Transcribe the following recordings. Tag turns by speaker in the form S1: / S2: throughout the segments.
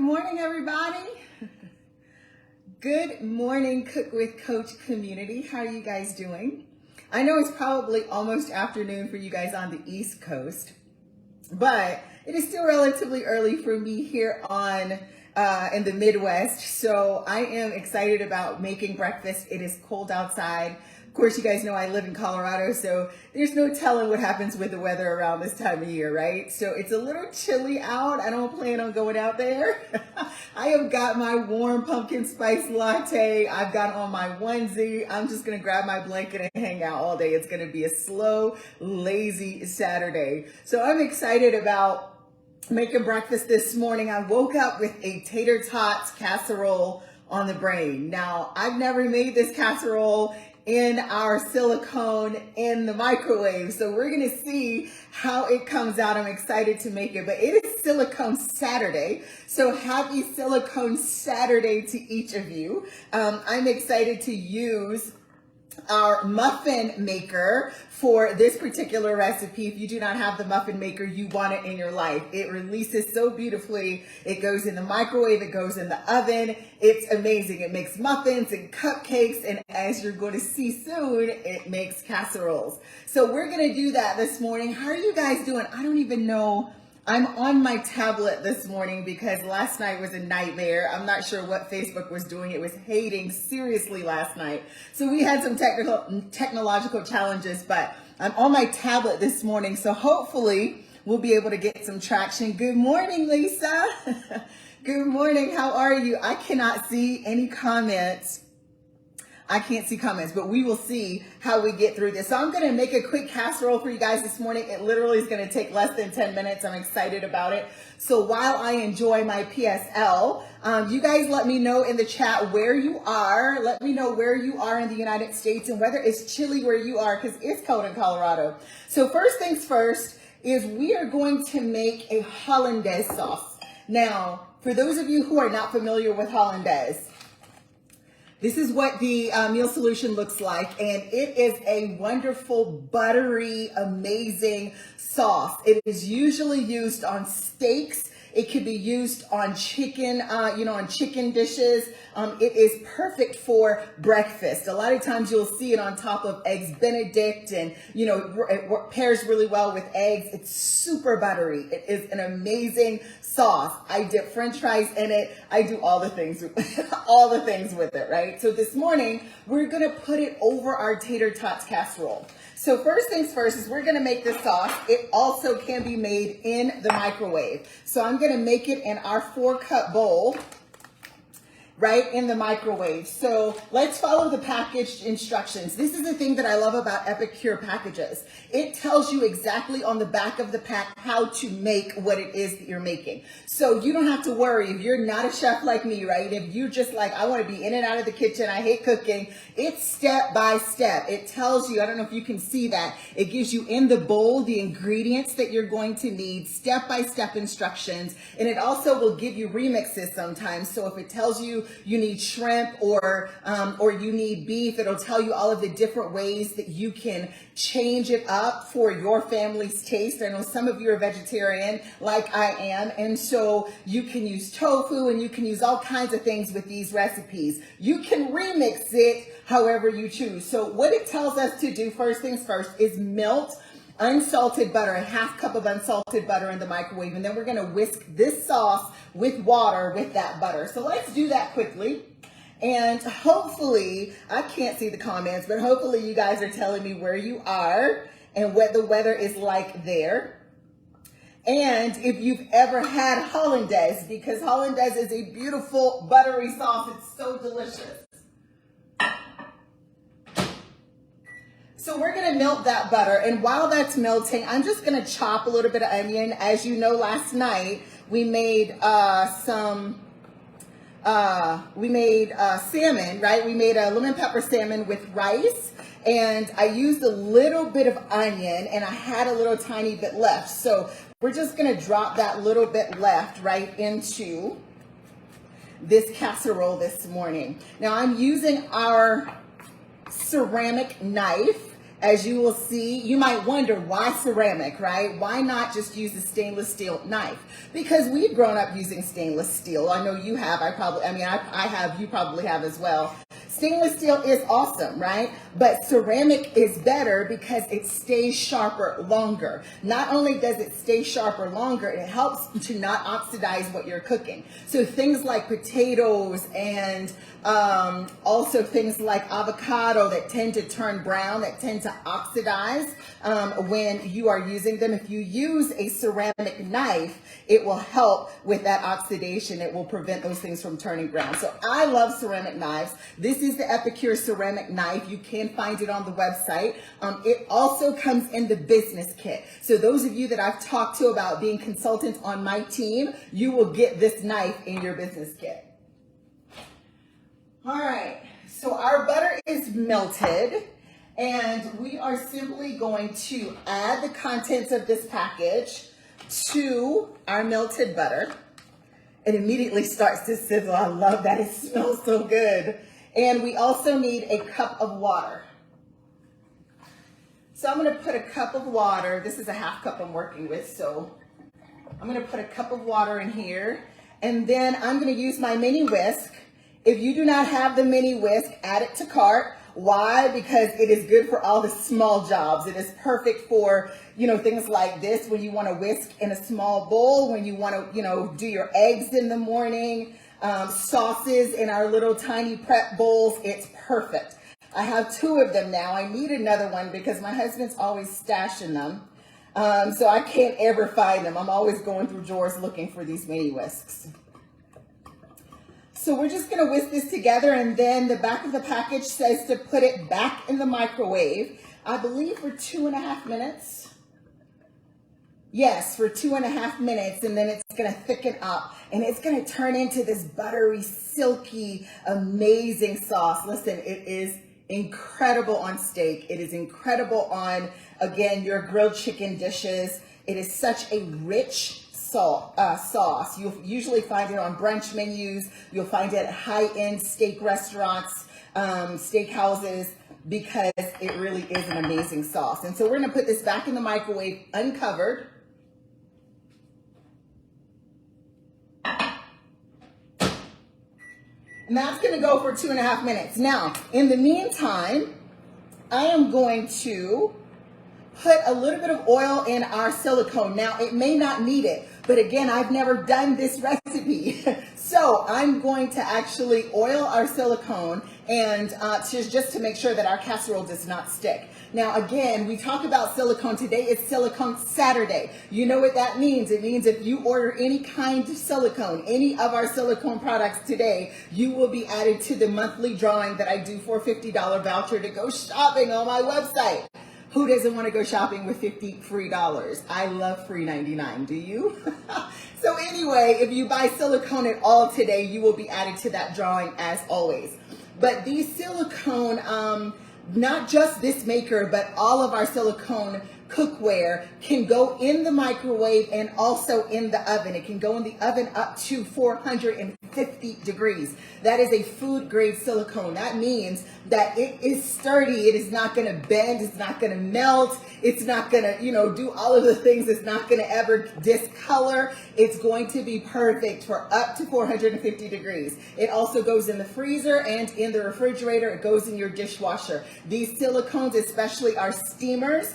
S1: morning, everybody. Good morning, Cook with Coach community. How are you guys doing? I know it's probably almost afternoon for you guys on the East Coast, but it is still relatively early for me here on in the Midwest. So I am excited about making breakfast. It is cold outside. Of course, you guys know I live in Colorado, so there's no telling what happens with the weather around this time of year, right? So it's a little chilly out. I don't plan on going out there. I have got my warm pumpkin spice latte. I've got on my onesie. I'm just gonna grab my blanket and hang out all day. It's gonna be a slow, lazy Saturday. So I'm excited about making breakfast this morning. I woke up with a Tater Tots casserole on the brain. Now, I've never made this casserole in our silicone in the microwave. So we're gonna see how it comes out. I'm excited to make it, but it is Silicone Saturday. So happy Silicone Saturday to each of you. I'm excited to use our muffin maker for this particular recipe. If you do not have the muffin maker, you want it in your life. It releases so beautifully. It goes in the microwave, it goes in the oven. It's amazing. It makes muffins and cupcakes, and as you're going to see soon, it makes casseroles. So we're going to do that this morning. How are you guys doing? I don't even know. I'm on my tablet this morning because last night was a nightmare. I'm not sure what Facebook was doing. It was hating seriously last night. So we had some technological challenges, but I'm on my tablet this morning. So hopefully we'll be able to get some traction. Good morning, Lisa. Good morning. How are you? I cannot see any comments. I can't see comments, but we will see how we get through this. So I'm gonna make a quick casserole for you guys this morning. It literally is gonna take less than 10 minutes. I'm excited about it. So while I enjoy my PSL, you guys let me know in the chat where you are. Let me know where you are in the United States and whether it's chilly where you are, because it's cold in Colorado. So first things first is we are going to make a hollandaise sauce. Now, for those of you who are not familiar with hollandaise, this is what the meal solution looks like, and it is a wonderful, buttery, amazing sauce. It is usually used on steaks. It could be used on chicken, on chicken dishes. It is perfect for breakfast. A lot of times you'll see it on top of eggs Benedict, and it pairs really well with eggs. It's super buttery. It is an amazing sauce. I dip French fries in it. I do all the things, all the things with it, right? So this morning we're gonna put it over our Tater Tots casserole. So first things first is we're gonna make this sauce. It also can be made in the microwave. So I'm gonna make it in our 4-cup bowl, right in the microwave. So let's follow the packaged instructions. This is the thing that I love about Epicure packages. It tells you exactly on the back of the pack how to make what it is that you're making. So you don't have to worry if you're not a chef like me, right? If you're just like, I want to be in and out of the kitchen, I hate cooking. It's step by step. It tells you, I don't know if you can see that, it gives you in the bowl the ingredients that you're going to need, step-by-step instructions, and it also will give you remixes sometimes. So if it tells you you need shrimp or you need beef, it'll tell you all of the different ways that you can change it up for your family's taste. I know some of you are vegetarian like I am, and so you can use tofu and you can use all kinds of things with these recipes. You can remix it however you choose. So what it tells us to do, first things first, is melt unsalted butter, a 1/2 cup of unsalted butter in the microwave, and then we're gonna whisk this sauce with water with that butter. So let's do that quickly. And hopefully, I can't see the comments, but hopefully you guys are telling me where you are and what the weather is like there. And if you've ever had hollandaise, because hollandaise is a beautiful buttery sauce. It's so delicious. So we're gonna melt that butter, and while that's melting, I'm just gonna chop a little bit of onion. As you know, last night we made salmon, right? We made a lemon pepper salmon with rice, and I used a little bit of onion, and I had a little tiny bit left. So we're just gonna drop that little bit left right into this casserole this morning. Now I'm using our ceramic knife. As you will see, you might wonder why ceramic, right? Why not just use a stainless steel knife? Because we've grown up using stainless steel. I know you have, I have, you probably have as well. Stainless steel is awesome, right? But ceramic is better because it stays sharper longer. Not only does it stay sharper longer, it helps to not oxidize what you're cooking. So things like potatoes and also things like avocado that tend to turn brown, that tend to oxidize when you are using them. If you use a ceramic knife, it will help with that oxidation. It will prevent those things from turning brown. So I love ceramic knives. This is the Epicure ceramic knife. You can find it on the website. It also comes in the business kit. So those of you that I've talked to about being consultants on my team, you will get this knife in your business kit. All right, so our butter is melted, and we are simply going to add the contents of this package to our melted butter. It immediately starts to sizzle. I love that. It smells so good. And we also need a cup of water. So I'm going to put a cup of water. This is a half cup I'm working with, so I'm going to put a cup of water in here. And then I'm going to use my mini whisk. If you do not have the mini whisk, add it to cart. Why? Because it is good for all the small jobs. It is perfect for, things like this when you want to whisk in a small bowl, when you want to, do your eggs in the morning, sauces in our little tiny prep bowls. It's perfect. I have 2 of them now. I need another one because my husband's always stashing them. So I can't ever find them. I'm always going through drawers looking for these mini whisks. So we're just going to whisk this together, and then the back of the package says to put it back in the microwave, I believe for 2.5 minutes. Yes, for 2.5 minutes, and then it's going to thicken up, and it's going to turn into this buttery, silky, amazing sauce. Listen, it is incredible on steak. It is incredible on, again, your grilled chicken dishes. It is such a rich sauce. You'll usually find it on brunch menus. You'll find it at high-end steak restaurants, steakhouses, because it really is an amazing sauce. And so we're going to put this back in the microwave uncovered. And that's going to go for 2.5 minutes. Now, in the meantime, I am going to put a little bit of oil in our silicone. Now, it may not need it, but again, I've never done this recipe. So I'm going to actually oil our silicone and just to make sure that our casserole does not stick. Now, again, we talk about silicone. Today is Silicone Saturday. You know what that means. It means if you order any kind of silicone, any of our silicone products today, you will be added to the monthly drawing that I do for a $50 voucher to go shopping on my website. Who doesn't want to go shopping with $50 free dollars? I love free 99. Do you? So anyway, if you buy silicone at all today, you will be added to that drawing as always. But these silicone, not just this maker, but all of our silicone cookware can go in the microwave and also in the oven. It can go in the oven up to 450 degrees. That is a food grade silicone. That means that it is sturdy. It is not going to bend. It's not going to melt. It's not going to, do all of the things. It's not going to ever discolor. It's going to be perfect for up to 450 degrees. It also goes in the freezer and in the refrigerator. It goes in your dishwasher. These silicones, especially our steamers,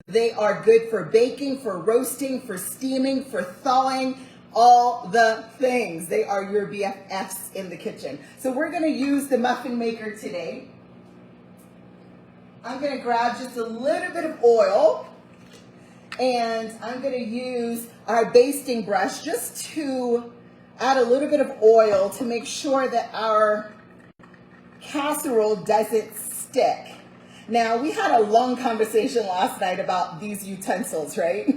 S1: they are good for baking, for roasting, for steaming, for thawing, all the things. They are your BFFs in the kitchen. So we're going to use the muffin maker today. I'm going to grab just a little bit of oil, and I'm going to use our basting brush just to add a little bit of oil to make sure that our casserole doesn't stick. Now, we had a long conversation last night about these utensils, right?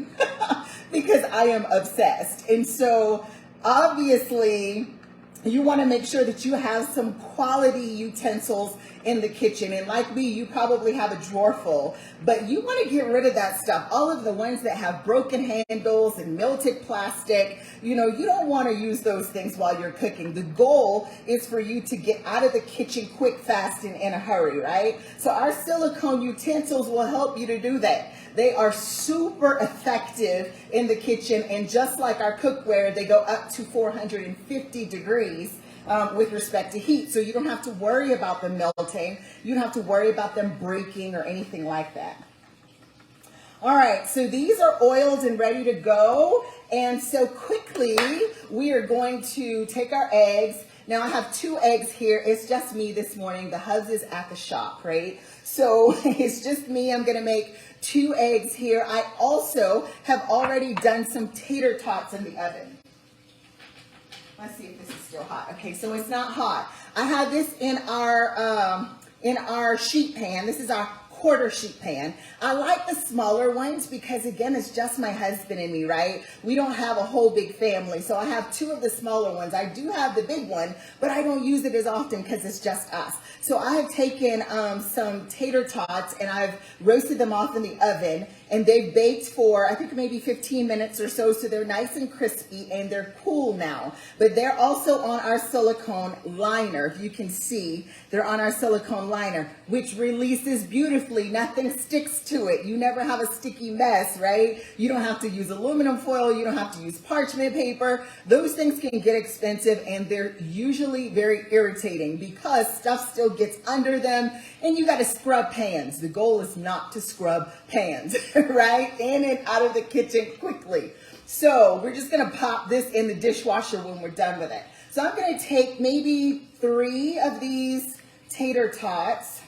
S1: Because I am obsessed. And so, obviously, you want to make sure that you have some quality utensils in the kitchen. And like me, you probably have a drawer full, but you want to get rid of that stuff. All of the ones that have broken handles and melted plastic, you know, you don't want to use those things while you're cooking. The goal is for you to get out of the kitchen quick, fast, and in a hurry, right? So our silicone utensils will help you to do that. They are super effective in the kitchen, and just like our cookware, they go up to 450 degrees with respect to heat. So you don't have to worry about them melting. You don't have to worry about them breaking or anything like that. All right, so these are oiled and ready to go. And so quickly, we are going to take our eggs. Now I have 2 eggs here. It's just me this morning. The hubs is at the shop, right? So it's just me. I'm gonna make 2 eggs here. I also have already done some tater tots in the oven. Let's see if this is still hot. Okay, so it's not hot. I have this in our sheet pan. This is our quarter sheet pan. I like the smaller ones because, again, it's just my husband and me, right? We don't have a whole big family, so I have 2 of the smaller ones. I do have the big one, but I don't use it as often because it's just us. So I have taken some tater tots and I've roasted them off in the oven, and they've baked for, I think, maybe 15 minutes or so, so they're nice and crispy and they're cool now. But they're also on our silicone liner. If you can see, they're on our silicone liner, which releases beautifully. Nothing sticks to it. You never have a sticky mess, right? You don't have to use aluminum foil. You don't have to use parchment paper. Those things can get expensive, and they're usually very irritating because stuff still gets under them, and you got to scrub pans. The goal is not to scrub pans, right? In and out of the kitchen quickly. So we're just going to pop this in the dishwasher when we're done with it. So I'm going to take maybe 3 of these tater tots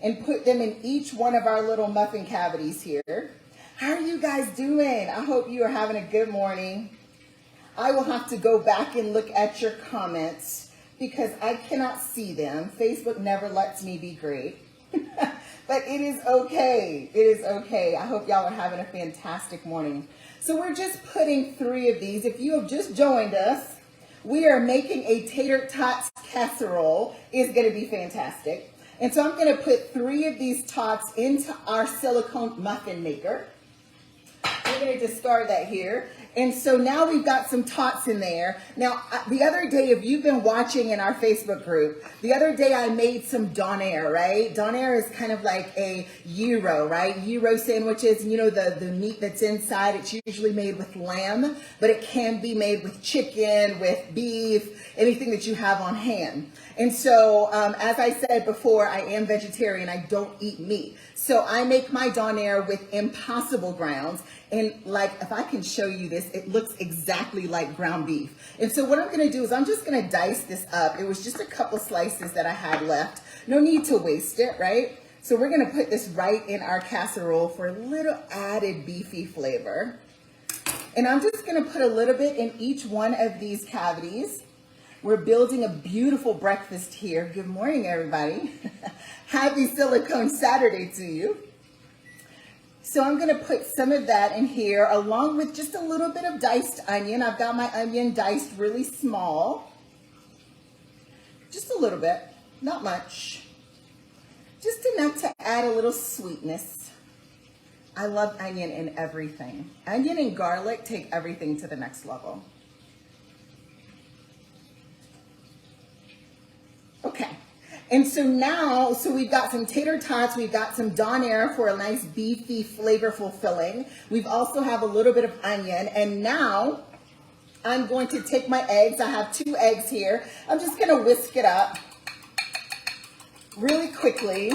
S1: and put them in each one of our little muffin cavities here. How are you guys doing? I hope you are having a good morning. I will have to go back and look at your comments because I cannot see them. Facebook never lets me be great. But it is okay. It is okay. I hope y'all are having a fantastic morning. So we're just putting 3 of these. If you have just joined us, we are making a tater tots casserole. It's going to be fantastic. And so I'm going to put 3 of these tots into our silicone muffin maker. We're going to discard that here. And so now we've got some tots in there. Now, the other day, if you've been watching in our Facebook group, the other day I made some donair, right? Donair is kind of like a gyro, right? Gyro sandwiches, you know, the meat that's inside. It's usually made with lamb, but it can be made with chicken, with beef, anything that you have on hand. And so, as I said before, I am vegetarian. I don't eat meat. So I make my donair with impossible grounds. And like, if I can show you this, it looks exactly like ground beef. And so what I'm going to do is I'm just going to dice this up. It was just a couple slices that I had left. No need to waste it, right? So we're going to put this right in our casserole for a little added beefy flavor. And I'm just going to put a little bit in each one of these cavities. We're building a beautiful breakfast here. Good morning, everybody. Happy Silicone Saturday to you. So I'm going to put some of that in here along with just a little bit of diced onion. I've got my onion diced really small. Just a little bit, not much. Just enough to add a little sweetness. I love onion in everything. Onion and garlic take everything to the next level. Okay. And so now, we've got some tater tots, we've got some donair for a nice beefy, flavorful filling. We've also have a little bit of onion. And now I'm going to take my eggs. I have 2 eggs here. I'm just going to whisk it up really quickly.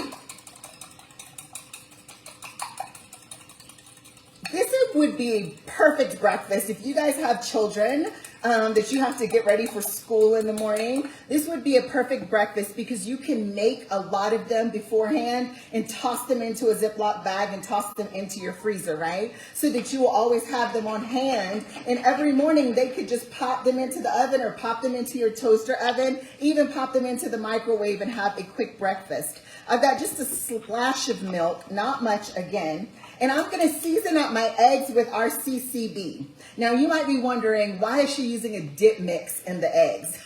S1: This would be a perfect breakfast if you guys have children that you have to get ready for school in the morning. This would be a perfect breakfast because you can make a lot of them beforehand and toss them into a Ziploc bag and toss them into your freezer, right? So that you will always have them on hand. And every morning they could just pop them into the oven or pop them into your toaster oven, even pop them into the microwave and have a quick breakfast. I've got just a splash of milk, not much again. And I'm going to season up my eggs with our CCB. Now, you might be wondering, why is she using a dip mix in the eggs.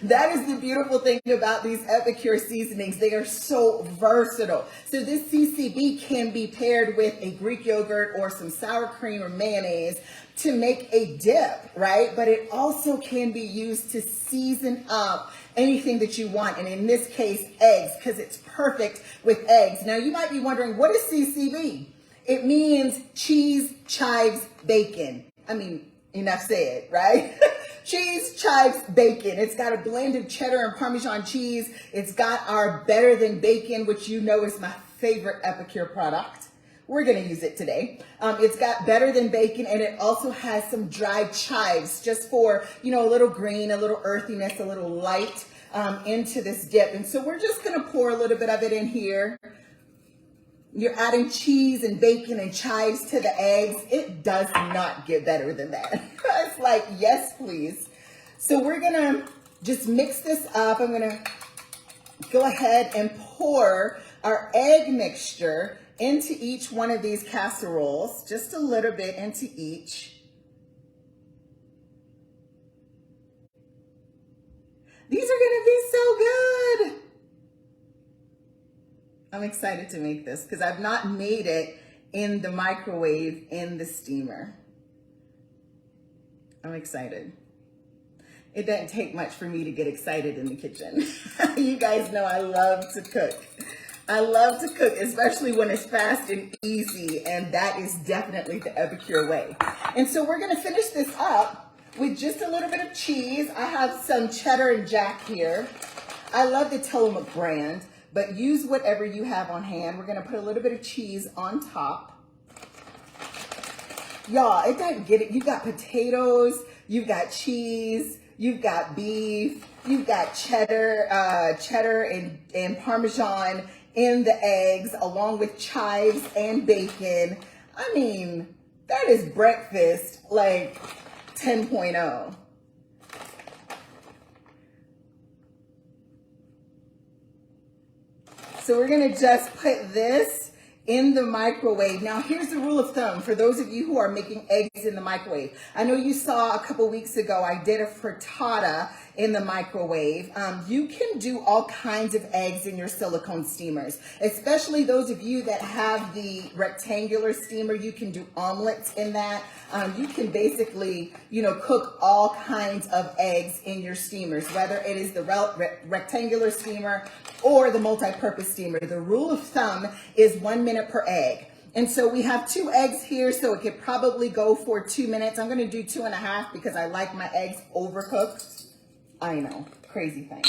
S1: That is the beautiful thing about these Epicure seasonings. They are so versatile. So this CCB can be paired with a Greek yogurt or some sour cream or mayonnaise to make a dip, right? But it also can be used to season up anything that you want. And in this case, eggs, because it's perfect with eggs. Now you might be wondering, what is CCB? It means cheese, chives, bacon. I mean, enough said, right? Cheese, chives, bacon. It's got a blend of cheddar and Parmesan cheese. It's got our Better Than Bacon, which you know is my favorite Epicure product. We're going to use it today. It's got Better Than Bacon, and it also has some dried chives just for, you know, a little green, a little earthiness, a little light into this dip. And so we're just going to pour a little bit of it in here. You're adding cheese and bacon and chives to the eggs. It does not get better than that. It's like, yes, please. So we're going to just mix this up. I'm going to go ahead and pour our egg mixture into each one of these casseroles, just a little bit into each. These are going to be so good. I'm excited to make this because I've not made it in the microwave in the steamer. I'm excited. It doesn't take much for me to get excited in the kitchen. You guys know I love to cook. I love to cook, especially when it's fast and easy, and that is definitely the Epicure way. And so we're gonna finish this up with just a little bit of cheese. I have some cheddar and jack here. I love the Tillamook brand, but use whatever you have on hand. We're gonna put a little bit of cheese on top. Y'all, it doesn't get it. You've got potatoes, you've got cheese, you've got beef, you've got cheddar and Parmesan in the eggs, along with chives and bacon. I mean, that is breakfast like 10.0. So we're gonna just put this in the microwave. Now here's the rule of thumb for those of you who are making eggs in the microwave. I know you saw a couple weeks ago I did a frittata in the microwave. You can do all kinds of eggs in your silicone steamers, especially those of you that have the rectangular steamer. You can do omelets in that. You can basically, you know, cook all kinds of eggs in your steamers, whether it is the rectangular steamer or the multi-purpose steamer. The rule of thumb is 1 minute per egg. And so we have 2 eggs here, so it could probably go for 2 minutes. I'm gonna do 2.5 because I like my eggs overcooked. I know, crazy thing.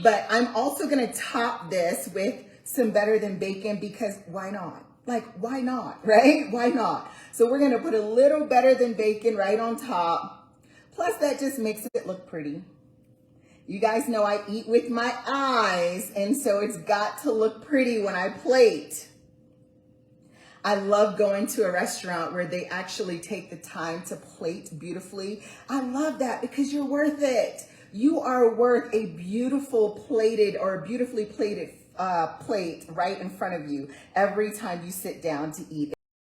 S1: But I'm also gonna top this with some Better Than Bacon because why not? Like, why not, right? Why not? So we're gonna put a little Better Than Bacon right on top. Plus that just makes it look pretty. You guys know I eat with my eyes, and so it's got to look pretty when I plate. I love going to a restaurant where they actually take the time to plate beautifully. I love that because you're worth it. You are worth a beautiful plated or a beautifully plated plate right in front of you every time you sit down to eat.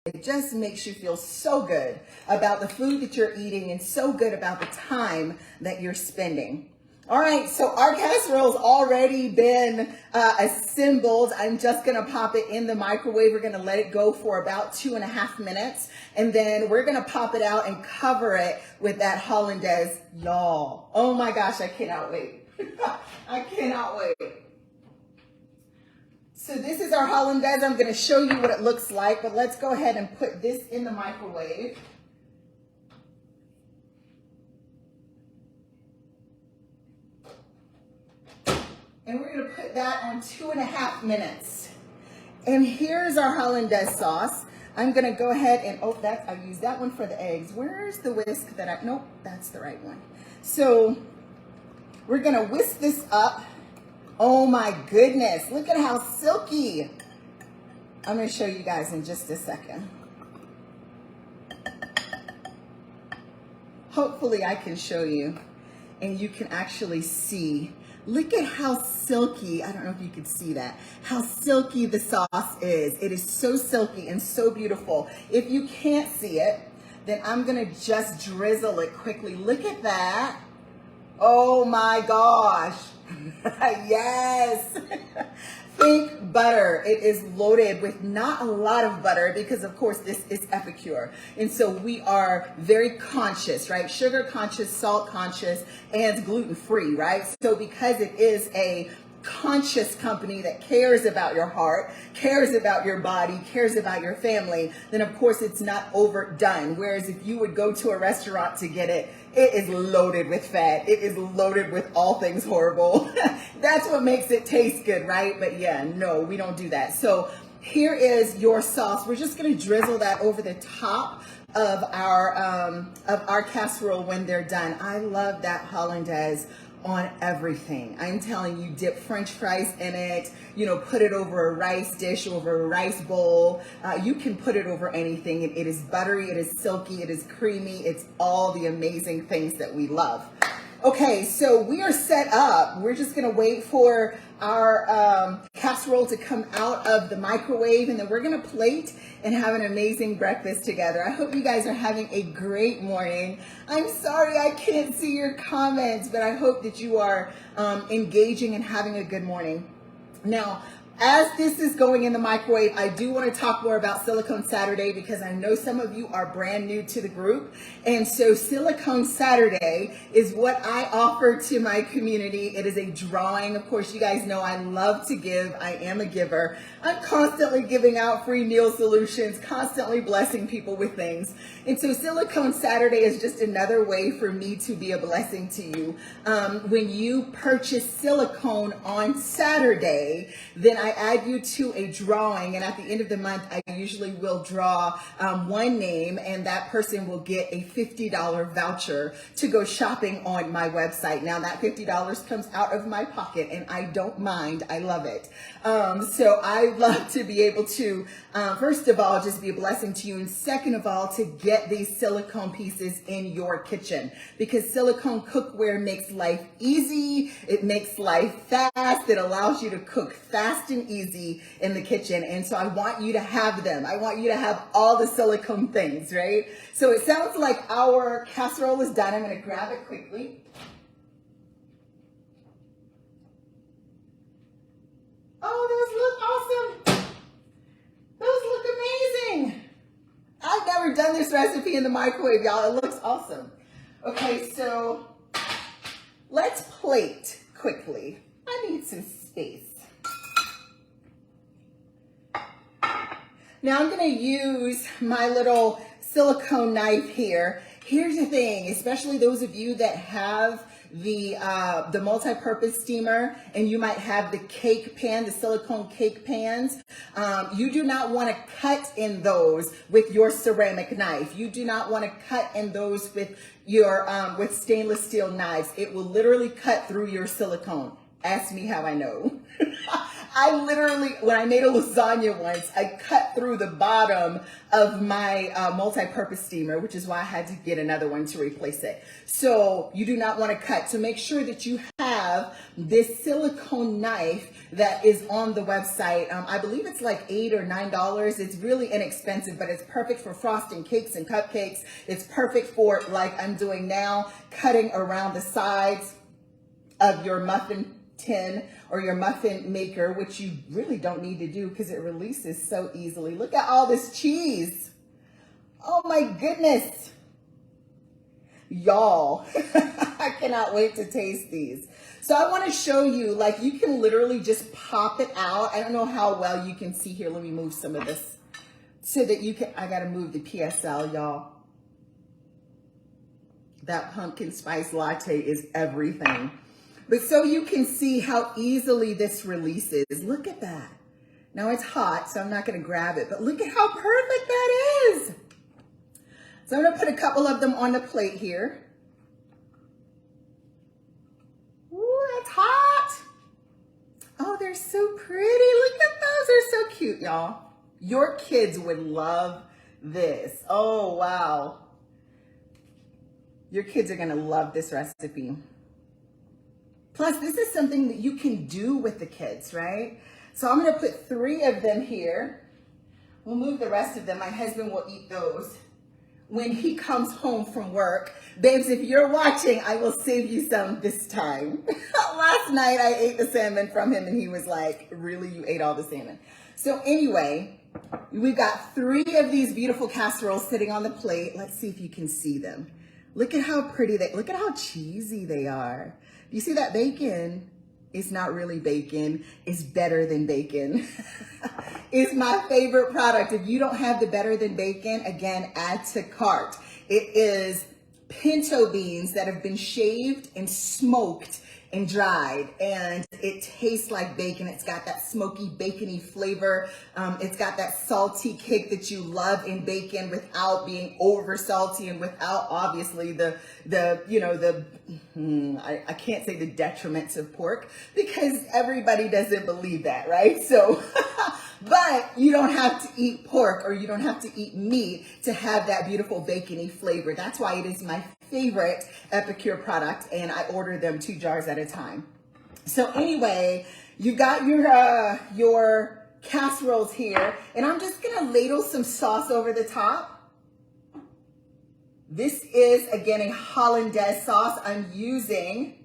S1: It just makes you feel so good about the food that you're eating and so good about the time that you're spending. All right, so our casserole's already been assembled. I'm just gonna pop it in the microwave. We're gonna let it go for about 2.5 minutes, and then we're gonna pop it out and cover it with that hollandaise, y'all. Oh my gosh, I cannot wait. I cannot wait. So this is our hollandaise. I'm gonna show you what it looks like, but let's go ahead and put this in the microwave. And we're gonna put that on 2.5 minutes. And here's our hollandaise sauce. I'm gonna go ahead and, oh, I used that one for the eggs. Where's the whisk that nope, that's the right one. So we're gonna whisk this up. Oh my goodness, look at how silky. I'm gonna show you guys in just a second. Hopefully I can show you and you can actually see. Look at how silky, I don't know if you could see that, how silky the sauce is. It is so silky and so beautiful. If you can't see it, then I'm gonna just drizzle it quickly. Look at that. Oh my gosh. Yes. Think butter. It is loaded with not a lot of butter because of course this is Epicure. And so we are very conscious, right? Sugar conscious, salt conscious, and gluten free, right? So because it is a conscious company that cares about your heart, cares about your body, cares about your family, then of course it's not overdone. Whereas if you would go to a restaurant to get it, it is loaded with fat. It is loaded with all things horrible. That's what makes it taste good, right? But yeah, no, we don't do that. So here is your sauce. We're just gonna drizzle that over the top of our casserole when they're done. I love that hollandaise on everything. I'm telling you, dip French fries in it, you know, put it over a rice dish, over a rice bowl. You can put it over anything. It is buttery, it is silky, it is creamy. It's all the amazing things that we love. Okay, so we are set up. We're just gonna wait for our casserole to come out of the microwave, and then we're gonna plate and have an amazing breakfast together. I hope you guys are having a great morning. I'm sorry I can't see your comments, but I hope that you are engaging and having a good morning. Now, as this is going in the microwave, I do want to talk more about Silicone Saturday because I know some of you are brand new to the group. And so Silicone Saturday is what I offer to my community. It is a drawing. Of course, you guys know I love to give. I am a giver. I'm constantly giving out free meal solutions, constantly blessing people with things. And so Silicone Saturday is just another way for me to be a blessing to you. When you purchase silicone on Saturday, then I add you to a drawing, and at the end of the month, I usually will draw one name, and that person will get a $50 voucher to go shopping on my website. Now that $50 comes out of my pocket, and I don't mind. I love it. So I love to be able to, first of all, just be a blessing to you, and second of all, to get these silicone pieces in your kitchen, because silicone cookware makes life easy. It makes life fast. It allows you to cook fast and easy in the kitchen. And so I want you to have them. I want you to have all the silicone things, right? So it sounds like our casserole is done. I'm going to grab it quickly. Oh, those look awesome. Those look amazing. I've never done this recipe in the microwave, y'all. It looks awesome. Okay, so let's plate quickly. I need some space. Now I'm gonna use my little silicone knife here. Here's the thing, especially those of you that have the multi-purpose steamer, and you might have the cake pan, the silicone cake pans. You do not want to cut in those with your ceramic knife. You do not want to cut in those with your with stainless steel knives. It will literally cut through your silicone. Ask me how I know. I literally, when I made a lasagna once, I cut through the bottom of my multi-purpose steamer, which is why I had to get another one to replace it. So you do not want to cut. So make sure that you have this silicone knife that is on the website. I believe it's like $8 or $9. It's really inexpensive, but it's perfect for frosting cakes and cupcakes. It's perfect for, like I'm doing now, cutting around the sides of your muffin tin or your muffin maker, which you really don't need to do because it releases so easily. Look at all this cheese. Oh my goodness. Y'all, I cannot wait to taste these. So I want to show you, like, you can literally just pop it out. I don't know how well you can see here. Let me move some of this so that you can, I got to move the PSL, y'all. That pumpkin spice latte is everything. But so you can see how easily this releases. Look at that. Now it's hot, so I'm not going to grab it, but look at how perfect that is. So I'm going to put a couple of them on the plate here. Ooh, that's hot. Oh, they're so pretty. Look at those. They're so cute, y'all. Your kids would love this. Oh, wow. Your kids are going to love this recipe. Plus, this is something that you can do with the kids, right? So I'm going to put 3 of them here. We'll move the rest of them. My husband will eat those when he comes home from work. Babes, if you're watching, I will save you some this time. Last night I ate the salmon from him and he was like, really, you ate all the salmon? So anyway, we've got 3 of these beautiful casseroles sitting on the plate. Let's see if you can see them. Look at how pretty look at how cheesy they are. You see that bacon? It's not really bacon. It's better than bacon. It's my favorite product. If you don't have the better than bacon, again, add to cart. It is pinto beans that have been shaved and smoked and dried, and it tastes like bacon. It's got that smoky, bacony flavor. It's got that salty kick that you love in bacon without being over salty and without obviously I can't say the detriments of pork because everybody doesn't believe that, right? So, but you don't have to eat pork or you don't have to eat meat to have that beautiful bacony flavor. That's why it is my favorite Epicure product, and I order them 2 jars at a time. So anyway, you got your casseroles here, and I'm just gonna ladle some sauce over the top. This is, again, a hollandaise sauce. I'm using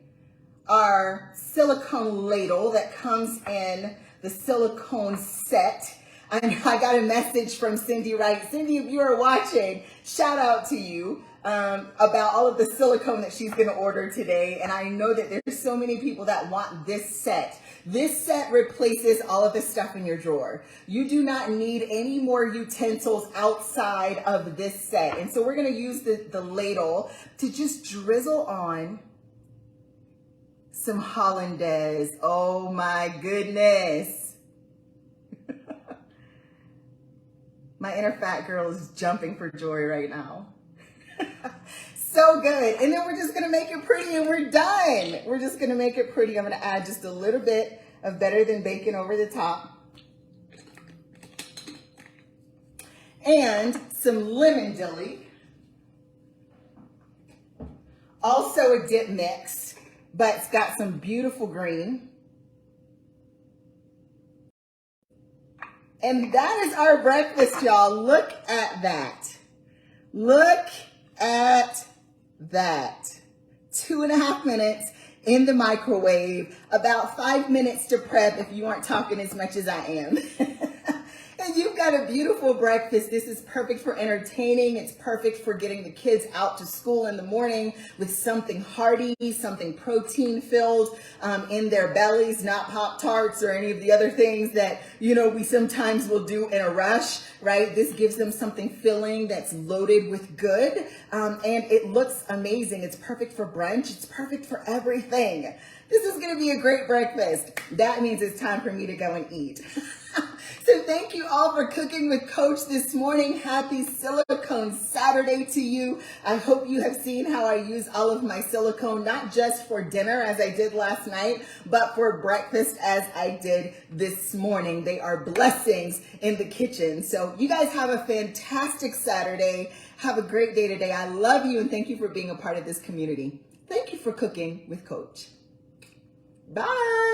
S1: our silicone ladle that comes in the silicone set. And I got a message from Cindy Wright. Cindy, if you are watching, shout out to you about all of the silicone that she's going to order today. And I know that there's so many people that want this set. This set replaces all of the stuff in your drawer. You do not need any more utensils outside of this set. And so we're going to use the ladle to just drizzle on some hollandaise. Oh my goodness. My inner fat girl is jumping for joy right now. So good. And then we're just going to make it pretty and we're done. We're just going to make it pretty. I'm going to add just a little bit of better than bacon over the top. And some lemon dilly. Also a dip mix, but it's got some beautiful green. And that is our breakfast, y'all. Look at that. Look at that. 2.5 minutes in the microwave, about 5 minutes to prep if you aren't talking as much as I am. And you've got a beautiful breakfast. This is perfect for entertaining. It's perfect for getting the kids out to school in the morning with something hearty, something protein filled in their bellies, not Pop-Tarts or any of the other things that, we sometimes will do in a rush, right? This gives them something filling that's loaded with good. And it looks amazing. It's perfect for brunch. It's perfect for everything. This is going to be a great breakfast. That means it's time for me to go and eat. So thank you all for cooking with Coach this morning. Happy Silicone Saturday to you. I hope you have seen how I use all of my silicone, not just for dinner as I did last night, but for breakfast as I did this morning. They are blessings in the kitchen. So you guys have a fantastic Saturday. Have a great day today. I love you and thank you for being a part of this community. Thank you for cooking with Coach. Bye.